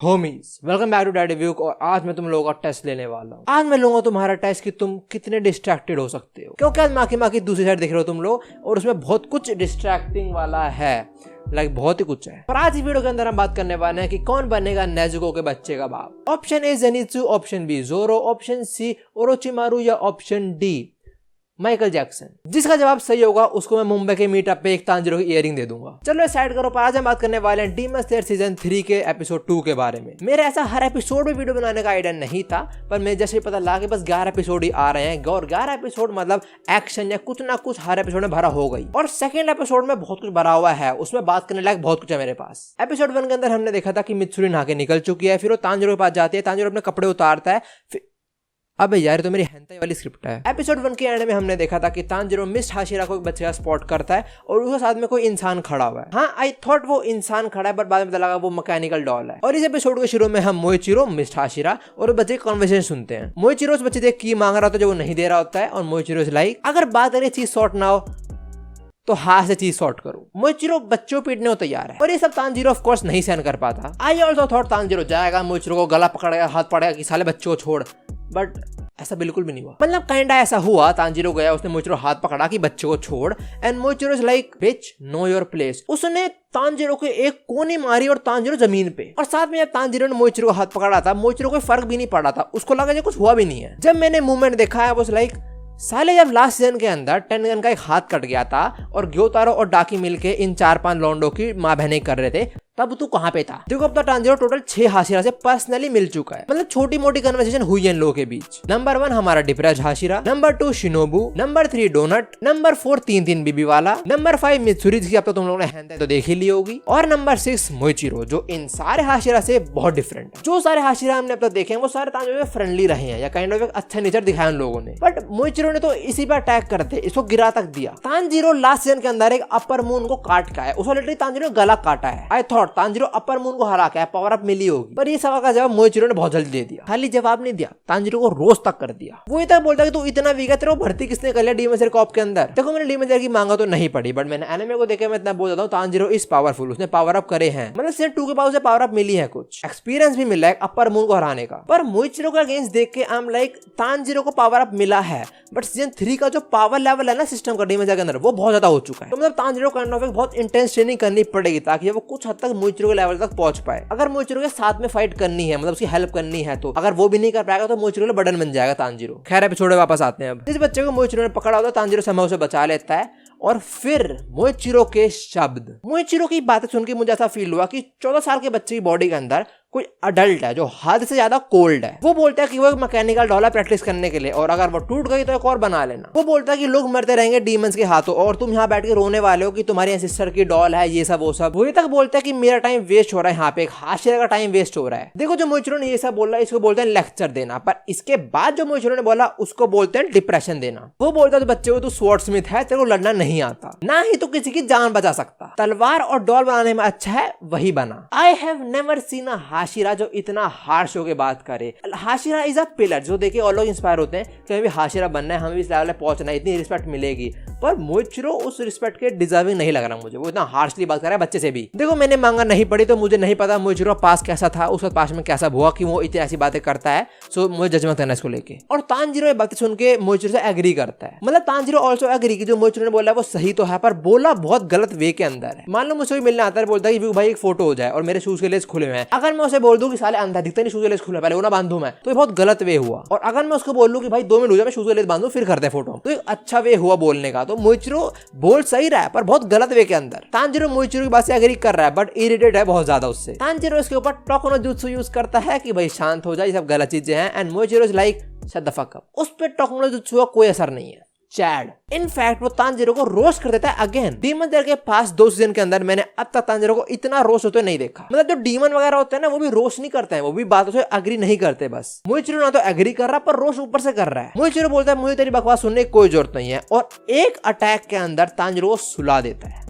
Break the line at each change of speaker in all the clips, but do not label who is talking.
Homies welcome back to daddy व्यूक। और आज मैं तुम लोगों का टेस्ट लेने वाला हूँ। आज मैं लूंगा तुम्हारा टेस्ट कि तुम कितने डिस्ट्रैक्टेड हो सकते हो, क्योंकि आज माँ की दूसरी साइड देख रहे हो तुम लोग और उसमें बहुत कुछ डिस्ट्रैक्टिंग वाला है, बहुत ही कुछ है। पर आज इस वीडियो के अंदर हम बात करने वाले हैं कि कौन बनेगा नेजुको के बच्चे का बाप। Option A Zenitsu, option B Zoro, option C Orochimaru या ऑप्शन डी माइकल जैक्सन। जिसका जवाब सही होगा उसको मैं मुंबई के मीटअप पे एक तांजिरो की इयरिंग दे दूंगा। चलो साइड करो। पर आज हम बात करने वाले हैं डीमन स्लेयर सीजन 3 के एपिसोड 2 के बारे में। मेरा ऐसा हर एपिसोड में वीडियो बनाने का आइडिया नहीं था, पर मैं जैसे पता लगा कि बस 11 एपिसोड ही आ रहे हैं और 11 एपिसोड मतलब एक्शन या कुछ ना कुछ हर एपिसोड में भरा हो गई। और सेकंड एपिसोड में बहुत कुछ भरा हुआ है, उसमें बात करने लायक बहुत कुछ है मेरे पास। एपिसोड 1 के अंदर हमने देखा था कि मित्सुरी नहा के निकल चुकी है, फिर वो तांजिरो के पास जाती है, तांजिरो अपने कपड़े उतारता है। अबे यार तो मेरी हेंताई वाली स्क्रिप्ट है। एपिसोड 1 के एंड में हमने देखा था कि तांजिरो मिस हाशिरा को एक बच्चे का स्पॉट करता है और उसके साथ में कोई इंसान खड़ा हुआ है। हाँ, आई थॉट वो इंसान खड़ा है, बट बाद में पता लगा वो मैकेनिकल डॉल है। और इस एपिसोड के शुरू में हम मोइचिरो, मिस हाशिरा और बच्चे की कन्वर्सेशन सुनते हैं। मोइचिरो उस बच्चे से की मांग रहा होता है जो वो नहीं दे रहा होता है, और मोइचिरो से लाइक अगर बात करें चीज सॉर्ट ना हो तो हाथ से चीज सॉर्ट करो। मोइचिरो बच्चों पीटने को तैयार है और ये सब तांजिरो ऑफ कोर्स नहीं सहन कर पाता। आई ऑल्सो थॉट तांजिरो जाएगा, मोइचिरो को गला पकड़ेगा, हाथ पड़ेगा कि साले बच्चों को छोड़, बट ऐसा बिल्कुल भी नहीं हुआ। मतलब काइंडा ऐसा हुआ, तांजिरो गया, उसने मोइचिरो हाथ पकड़ा कि बच्चों को छोड़, and Muichiro is like bitch know your place. उसने तांजिरो के एक कोनी मारी और तांजिरो जमीन पे। और साथ में जब तांजिरो ने मोइचिरो का हाथ पकड़ा था, मोइचिरो को फर्क भी नहीं पड़ा था, उसको लगा कि कुछ हुआ भी नहीं है। जब मैंने मूवमेंट देखा है वो लाइक साले जब लास्ट सीजन के अंदर टेनगन का एक हाथ कट गया था और ग्योतारो और डाकी मिलके इन 4-5 लॉन्डो की माँ बहने कर रहे थे, तब तू कहाँ पे था? देखो अब तो तांजिरो टोटल 6 हाशिरा से पर्सनली मिल चुका है। मतलब छोटी मोटी कन्वर्सेशन हुई है इन लोगों के बीच। नंबर 1 हमारा depress Hashira, number 2 Shinobu, number 3 donut, number 4 तीन बीबी वाला, नंबर 5 मित्सुरी जिसकी अब तो तुम लोगों ने हैंड तो देख ही ली होगी, और नंबर 6 मोइचिरो, जो इन सारे हाशिरा से बहुत डिफरेंट है। जो सारे हाशिरा हमने अब तक देखे हैं वो सारे तांजिरो में फ्रेंडली रहे हैं या काइंड ऑफ एक अच्छा नेचर दिखाया उन लोगों ने, बट मोइचिरो ने तो इसी पर अटैक करते इसको गिरा तक दिया। तांजिरो लास्ट सीजन के अंदर एक अपर मून को काट का है, उसको लिटरली तांजिरो ने गला काटा है। I thought Tanjiro upper moon को हरा के पावर अप मिली होगी, पर ये सवाल का जवाब मोइचिरो ने बहुत जल्दी दे दिया। खाली जवाब नहीं दिया, तांजिरो को रोस्ट तक कर दिया। वो तक बोलता कि तू इतना वीक है, तेरे को भर्ती किसने कर लिया डीमन स्लेयर कॉर्प के अंदर? देखो मैंने डीमन स्लेयर की मांगा तो नहीं पड़ी, बट मैंने एनिमे को देखे मैं इतना बोल देता हूं तांजिरो इज पावरफुल। उसने पावर अप करे हैं, मतलब सीजन 2 के बाद उसे पावर अप मिली है, कुछ एक्सपीरियंस भी मिला है अपर मून को हराने का। पर मोइचिरो का अगेंस्ट देख के आई एम लाइक तांजिरो को पावर अप मिला है, बट सीजन 3 का जो पावर लेवल है ना सिस्टम का डीमन स्लेयर के अंदर, वो बहुत ज्यादा हो चुका है। तो मतलब तांजिरो काइंड ऑफ एक बहुत इंटेंस ट्रेनिंग करनी पड़ेगी ताकि वो कुछ हद तक मोइचिरो के लेवल तक पहुंच पाए। अगर मोइचिरो के साथ में फाइट करनी है, मतलब उसकी हेल्प करनी है, तो अगर वो भी नहीं कर पाएगा तो मोइचिरो के बर्डन बन जाएगा तांजिरो। खैर एपिसोड में वापस आते हैं। अब इस बच्चे को मोइचिरो ने पकड़ा होता है, तांजिरो समय उसे बचा लेता है, और फिर मोइचिरो के शब्द, मोइचिरो की बातें सुन के मुझे ऐसा फील हुआ कि 14 साल के बच्चे की बॉडी के अंदर कोई अडल्ट है जो हद से ज्यादा कोल्ड है। वो बोलता है कि वो एक मैकेनिकल डॉल है प्रैक्टिस करने के लिए, और अगर वो टूट गई तो एक और बना लेना। वो बोलता है कि लोग मरते रहेंगे डीमंस के हाथों और तुम यहाँ बैठ के रोने वाले हो कि तुम्हारी सिस्टर की डॉल है, ये सब वो सब। वही तक बोलता है कि मेरा टाइम वेस्ट हो रहा है, यहाँ पे एक हाशिरा का टाइम वेस्ट हो रहा है। देखो जो मोइचिरो ने ये सब बोला, इसको बोलते हैं लेक्चर देना, पर इसके बाद जो मोइचिरो ने बोला उसको बोलते हैं डिप्रेशन देना। वो बोलता है बच्चे को तू स्वॉर्डस्मिथ है, तेरे को लड़ना नहीं आता, ना ही तो किसी की जान बचा सकता, तलवार और डॉल बनाने में अच्छा है वही बना। I have never seen a Hashira जो इतना हार्श होके बात करे। हाशिरा इज अ पिलर, जो देखे और लोग इंस्पायर होते हैं कि हमें भी हाशिरा बनना है, हमें भी इस लेवल पे पहुंचना है, इतनी रिस्पेक्ट मिलेगी। पर मोइचिरो उस रिस्पेक्ट के डिजर्विंग नहीं लग रहा मुझे, वो इतना हार्शली बात कर रहा है बच्चे से भी। देखो मैंने मांगा नहीं पड़ी तो मुझे नहीं पता मोइचिरो पास कैसा था, उसका पास में कैसा हुआ कि वो इतनी ऐसी बातें करता है, सो मुझे जजमेंट करना है इसको लेके। और तांजिरो ये बातें सुन के मोइचिरो से एग्री करता है। मतलब तांजिरो ऑल्सो एग्री कि जो मोइचिरो ने बोला है वो सही तो है, पर बोला बहुत गलत वे के अंदर है। मान लो मुझसे मिलने आता है, बोलता है कि भाई एक फोटो हो जाए और मेरे शूज के लेस खुले हुए हैं, अगर मैं उसे बोल दूं कि साले अंधा दिखता नहीं, शूज के लेस खुले पहले वो ना बांधूं मैं, तो ये बहुत गलत वे हुआ। और अगर मैं उसको बोल लूं कि भाई 2 मिनट हो जाए मैं शूज के लेस बांधूं फिर करते फोटो, तो एक अच्छा वे हुआ बोलने का। तो मोइचिरो बोल सही रहा है पर बहुत गलत वे के अंदर। तांजिरो मोइचिरो की बात से एग्री कर रहा है, बट इरिटेट है बहुत ज्यादा उससे। तांजिरो इसके ऊपर टोको नो जुत्सु यूज करता है कि भाई शांत हो जाए, ये सब गलत चीजें हैं, and Muichiro is like shut the fuck up. उस पे टोको नो जुत्सु का कोई असर नहीं है। चैड इनफैक्ट वो तांजिरो को रोस्ट कर देता है अगेन। डीमन स्लेयर के पास 2 सीजन के अंदर मैंने अब तक तांजिरो को इतना रोस्ट होते नहीं देखा। मतलब जो डीमन वगैरह होते हैं ना, वो भी रोस्ट नहीं करते हैं, वो भी बातों से एग्री नहीं करते। बस मोइचिरो ना तो एग्री कर रहा पर रोस्ट ऊपर से कर रहा है। मोइचिरो बोलता है मुझे तेरी बकवास सुनने की कोई जरूरत नहीं है, और एक अटैक के अंदर तांजिरो को सुला देता है।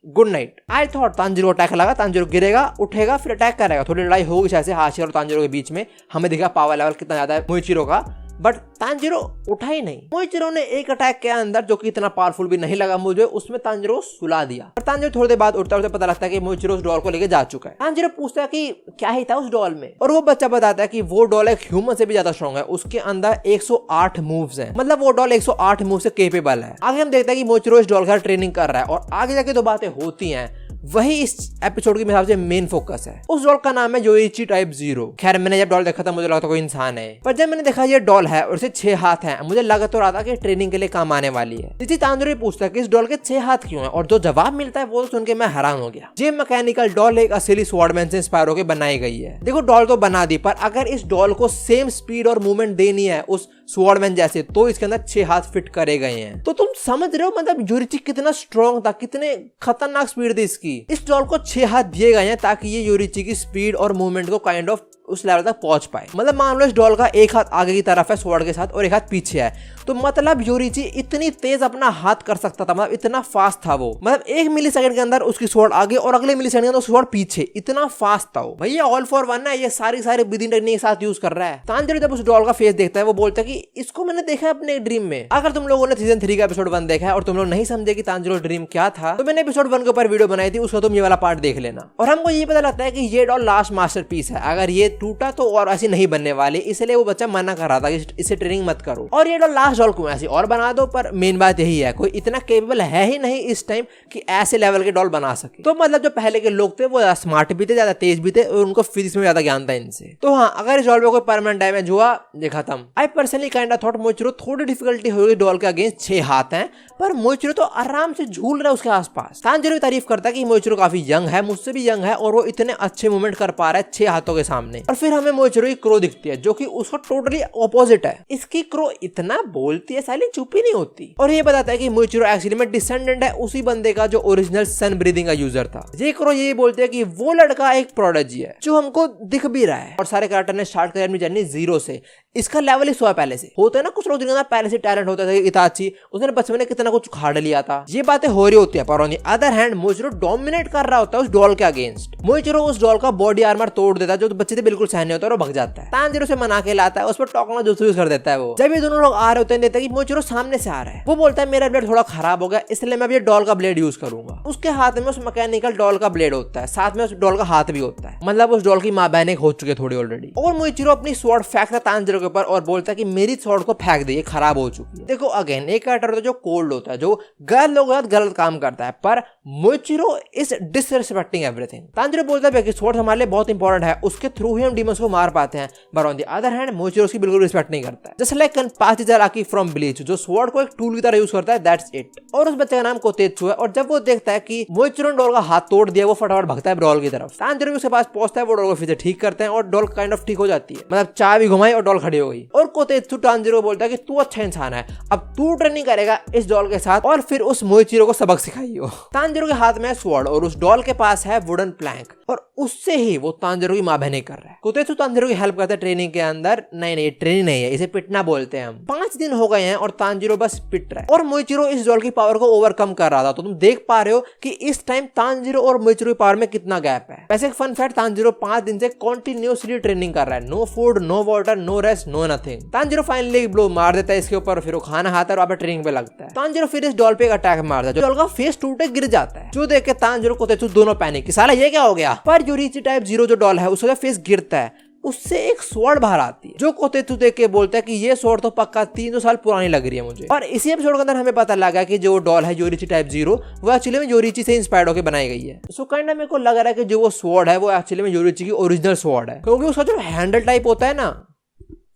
Good night. I thought Tanjiro attack लगा, तांजिरो गिरेगा, उठेगा, फिर अटैक करेगा, थोड़ी लड़ाई होगी शायद से हाशिरा और तांजिरो के बीच में। हमें दिखा पावर लेवल कितना ज्यादा है मोइचिरो का, बट तांजीरो उठा ही नहीं। मोइचिरो ने एक अटैक के अंदर, जो कि इतना पावरफुल भी नहीं लगा मुझे, उसमें तांजीरो को सुला दिया। और तांजीरो थोड़ी देर बाद उठता है, उसे पता लगता है कि मोइचिरो उस डॉल को लेके जा चुका है। तांजीरो पूछता है कि क्या ही था उस डॉल में, और वो बच्चा बताता है कि वो डॉल एक ह्यूमन से भी ज्यादा स्ट्रॉन्ग है, उसके अंदर 108 मूव्स हैं, मतलब वो डॉल 108 मूव से केपेबल है। आगे हम देखते हैं कि मोइचिरो इस डॉल का ट्रेनिंग कर रहा है, और आगे जाके जो बातें होती हैं वही इस एपिसोड के हिसाब से मेन फोकस है। उस डॉल का नाम है योइची टाइप 0। खैर मैंने जब डॉल देखा था मुझे लगा था कोई इंसान है, पर जब मैंने देखा ये डॉल है और इसे 6 हाथ हैं, मुझे लगा तो रहा था कि ट्रेनिंग के लिए काम आने वाली है। जिसे तांजीरो पूछता है कि इस डॉल के 6 हाथ क्यों हैं, और जो जवाब मिलता है वो सुन के मैं हैरान हो गया। ये मैकेनिकल डॉल एक असली स्वॉर्डमैन से इंस्पायर होकर बनाई गई है। देखो डॉल तो बना दी, पर अगर इस डॉल को सेम स्पीड और मूवमेंट देनी है उस स्वॉर्डमैन जैसे, तो इसके अंदर 6 हाथ फिट करे गए हैं। तो तुम समझ रहे हो मतलब योरिची कितना स्ट्रॉन्ग था, कितने खतरनाक स्पीड थी इसकी। इस डॉल को 6 हाथ दिए गए हैं ताकि ये योरिची की स्पीड और मूवमेंट को काइंड ऑफ उस लेवल तक पहुंच पाए। मतलब मान लो इस डॉल का एक हाथ आगे की तरफ है स्वॉर्ड के साथ और एक हाथ पीछे है, तो मतलब योरिची इतनी तेज अपना हाथ कर सकता था, मतलब इतना फास्ट था वो। मतलब 1 मिलीसेकंड के अंदर उसकी स्वॉर्ड आगे और अगले मिलीसेकंड के अंदर स्वॉर्ड पीछे, इतना फास्ट था वो। भैया ऑल फॉर वन है, ये सारी ब्रीदिंग टेक्निक के साथ यूज कर रहा है। तांजीरो जब उस डॉल का फेस देखता है वो बोलता है कि इसको मैंने देखा है अपने ड्रीम में। अगर तुम लोगों ने सीजन 3 का एपिसोड 1 देखा है और तुम लोग नहीं समझे कि तांजीरो ड्रीम क्या था, तो मैंने एपिसोड 1 के ऊपर वीडियो बनाई थी, उसका तुम ये वाला पार्ट देख लेना। और हमको ये पता लगता है कि ये डॉल लास्ट मास्टरपीस है, अगर ये टूटा तो और ऐसी नहीं बनने वाली, इसलिए वो बच्चा मना कर रहा था कि इसे ट्रेनिंग मत करो। और ये डॉल लास्ट डॉल क्यों ऐसी और बना दो, पर मेन बात यही है कोई इतना केपेबल है ही नहीं इस टाइम कि ऐसे लेवल के डॉल बना सके। तो मतलब जो पहले के लोग थे वो ज्यादा स्मार्ट भी थे, ज्यादा तेज भी थे, और उनको फिजिक्स में ज्यादा ज्ञान था इनसे। तो हाँ, अगर इस डॉल में कोई परमानेंट डैमेज हुआ ये खत्म। I personally kind of thought Muichiro थोड़ी डिफिकल्टी होगी डॉल के अगेंस्ट 6 हाथ हैं, पर मोइचिरो तो आराम से झूल रहा है उसके आसपास। तांजीरो की तारीफ करता है कि मोइचिरो काफी यंग है, मुझसे भी यंग है, और वो इतने अच्छे मूवमेंट कर पा रहा है 6 हाथों के सामने। और फिर हमें मोइचिरो की क्रो दिखती है जो कि उसका टोटली ऑपोजिट है। इसकी क्रो इतना बोलती है, साली चुप ही नहीं होती। और ये बताता है कि मोइचिरो एक्चुअली में डिसेंडेंट है उसी बंदे का जो ओरिजिनल सन ब्रीदिंग का यूजर था। ये क्रो ये बोलते हैं कि वो लड़का एक प्रोडिजी है जो हमको दिख भी रहा है। और सारे कैरेक्टर ने स्टार्ट करी अपनी जर्नी 0 से। इसका लेवल ही 100 पहले से होता है ना, कुछ लोग जिनका पहले से टैलेंट होता था। इताची उसने बचपन में कितना कुछ उखाड़ लिया था। ये बातें हो रही होती है, पर on the other hand Muichiro dominate कर रहा होता है उस डॉल के अगेंस्ट। मोइचिरो उस डॉल का बॉडी आर्मर तोड़ देता है, जो बच्चे से बिल्कुल सहन नहीं होता, और भग जाता है। तांजीरो से मना के लाता है, उस पर टोकना जूस यूज कर देता है वो। जब ये दोनों लोग आ रहे होते हैं, देखते हैं कि मोइचिरो सामने से आ रहा है। वो बोलता है मेरा ब्लेड थोड़ा खराब हो गया, इसलिए मैं अब ये डॉल का ब्लेड यूज करूंगा। उसके हाथ में उस मैकेनिकल डॉल का ब्लेड होता है, साथ में उस डॉल का हाथ भी होता है। मतलब उस डॉल की माँ बहन हो चुके थोड़ी ऑलरेडी। और मोइचिरो अपनी स्वॉर्ड फेंकता है तांजीरो के ऊपर और बोलता है कि मेरी स्वॉर्ड को फेंक दे, ये खराब हो चुकी है। देखो अगेन एक कैरेक्टर होता है जो कोल्ड होता है, जो गलत लोगों के साथ गलत काम करता है, पर मोइचिरो इज डिसरिस्पेक्टिंग एवरीथिंग। तांजीरो बोलता है कि स्वॉर्ड हमारे लिए बहुत इंपॉर्टेंट है, उसके थ्रू ही हम डीमंस को मार पाते हैं। But on the other hand Muichiro उसकी बिल्कुल रिस्पेक्ट नहीं करता है। Just like Kenpachi Zaraki from Bleach, जो स्वॉर्ड को एक टूल की तरह यूज करता है, दैट्स इट। और उस बच्चे का नाम कोतेत्सु है। और जब वो देखता है कि मोइचिरो ने डॉल का हाथ तोड़ दिया, वो फटाफट भागता है डॉल की तरफ। तांजीरो उसके पास पहुंचता है, वो डॉल को फिर से ठीक करते हैं और डॉल काइंड ऑफ ठीक हो जाती है। मतलब चाबी घुमाई और डॉल खड़ी हो गई। और कोतेत्सु तांजीरो बोलता है कि तू अच्छा इंसान है, अब तू ट्रेनिंग करेगा इस डॉल के साथ और फिर उस मोइचिरो को सबक सिखाइयो। तांजीरो के हाथ में है स्वॉर्ड और उस डॉल के पास है वुडन प्लैंक, और उससे ही वो तांजीरो की माँ बहने कर रहा है। कोतेत्सु तांजीरो की हेल्प करता है ट्रेनिंग के अंदर। नहीं ट्रेनिंग नहीं है, इसे पिटना बोलते हैं हम। 5 दिन हो गए हैं और तांजीरो बस पिट रहा है, और मोइचिरो इस डॉल की पावर को ओवरकम कर रहा था। तो तुम देख पा रहे हो कि इस टाइम तांजीरो और मोइचिरो की पावर में कितना गैप है। वैसे एक फन फैक्ट, तांजीरो 5 दिन से कंटिन्यूअसली ट्रेनिंग कर रहा है। No food, no water, no rest, no nothing. Tanjiro finally blow मार देता है इसके ऊपर, फिर वो खाना खाता है और ट्रेनिंग पे लगता है। तांजीरो फिर इस डॉल पे एक अटैक मारता है, डॉल का फेस टूटे गिर जाता है, जो देख के तांजीरो कोतेत्सु दोनों पैनिक कि साला ये क्या हो गया। पर योरिची टाइप 0 जो डॉल है उसका फेस गिरता है, उससे एक स्वॉर्ड बाहर आती है, जो कोतेत्सु देख के बोलता है कि ये स्वॉर्ड तो पक्का 300 साल पुरानी लग रही है मुझे। और इसी एपिसोड के अंदर हमें पता लगा कि जो डॉल है योरिची टाइप 0 वो एक्चुअली में योरिची से इंस्पायर्ड होकर बनाई गई है। सो काइंड ऑफ मेरे को लग रहा है कि जो वो स्वॉर्ड है वो एक्चुअली में योरिची की ओरिजिनल स्वॉर्ड है, क्योंकि उसका जो हैंडल टाइप होता है ना,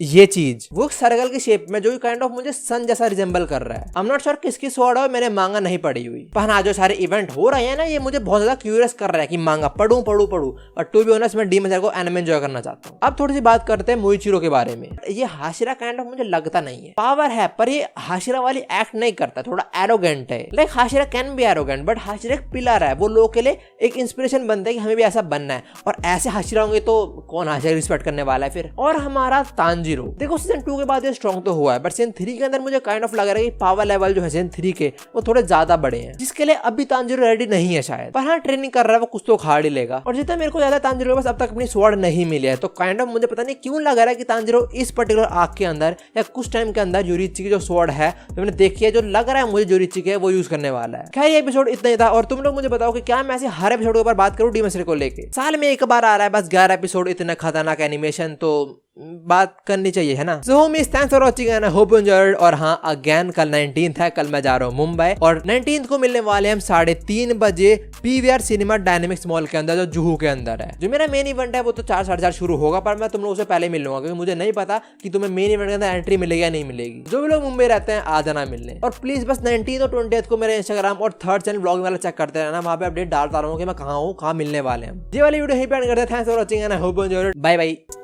ये चीज वो सर्कल की शेप में, जो काइंड ऑफ मुझे सन जैसा रिजेंबल कर रहा है। आई एम नॉट श्योर किसकी स्वॉर्ड है, मैंने मांगा नहीं पढ़ी हुई। पर हाँ, जो सारे इवेंट हो रहे हैं ना, ये मुझे बहुत ज्यादा क्यूरियस कर रहा है कि मांगा पढ़ूं। और टू बी ऑनेस्ट मैं डीमन स्लेयर को एनिमे एंजॉय करना चाहता हूँ। अब थोड़ी सी बात करते हैं मोइचिरो के बारे में। ये हाशिरा काइंड ऑफ मुझे लगता नहीं है, पावर है पर ये हाशिरा वाली एक्ट नहीं करता, थोड़ा एरोगेंट है। Like Hashira can be arrogant, but Hashira एक पिलर है, वो लोगों के लिए एक इंस्पिरेशन बनता है कि हमें भी ऐसा बनना है। और ऐसे हाशिरा होंगे तो कौन हाशिरा रिस्पेक्ट करने वाला है फिर। और हमारा तांजीरो तांजीरो। देखो सीजन 2 के बाद ये स्ट्रॉन्ग तो हुआ है, बट सीजन 3 के अंदर मुझे काइंड ऑफ लग रहा है कि पावर लेवल जो है सीजन 3 के वो थोड़े ज्यादा बड़े हैं, जिसके लिए अभी तांजीरो रेडी नहीं है शायद। पर हाँ, ट्रेनिंग कर रहा है वो, कुछ तो खाड़ ही लेगा। और जितना मेरे को ज्यादा तांजीरो के पास अब तक अपनी स्वॉर्ड नहीं मिली है, तो काइंड ऑफ मुझे पता नहीं क्यों लग रहा है कि तांजीरो इस पर्टिकुलर आर्क के अंदर या कुछ टाइम के अंदर योरीची की जो स्वॉर्ड है जो मैंने देखी है, जो लग रहा है मुझे योरीची के, वो यूज करने वाला है। खैर ये एपिसोड इतना ही था, और तुम लोग मुझे बताओ कि क्या मैं ऐसे हर एपिसोड के ऊपर बात करूं डीमन स्लेयर को लेके। साल में एक बार आ रहा है बस 11 एपिसोड, इतना खतरनाक एनिमेशन, तो बात करनी चाहिए है ना। So homies, thanks for watching and I hope you enjoyed. और हाँ, अगेन कल 19th है, कल मैं जा रहा हूँ मुंबई, और 19th को मिलने वाले हम 3:30 बजे पीवीआर सिनेमा डायनेमिक्स मॉल के अंदर, जो जुहू के अंदर है। जो मेरा मेन इवेंट है वो तो 4 साढ़े 4 शुरू होगा, पर मैं तुम लोगों से पहले मिल लूंगा, क्योंकि मुझे नहीं पता कि तुम्हें मेन इवेंट के अंदर एंट्री मिलेगी या नहीं मिलेगी। जो भी लोग मुंबई रहते हैं आ जाना मिलने, और प्लीज बस 19 और 20 को मेरे इंस्टाग्राम और 3rd चैनल ब्लॉग वाला चेक करते रहना, वहाँ पे अपडेट डालता रहूँ कि मैं कहाँ हूँ, कहाँ मिलने वाले हैं। ये वाली वीडियो यहीं पे एंड करते हैं। Thanks for watching and I hope you enjoyed. Bye bye.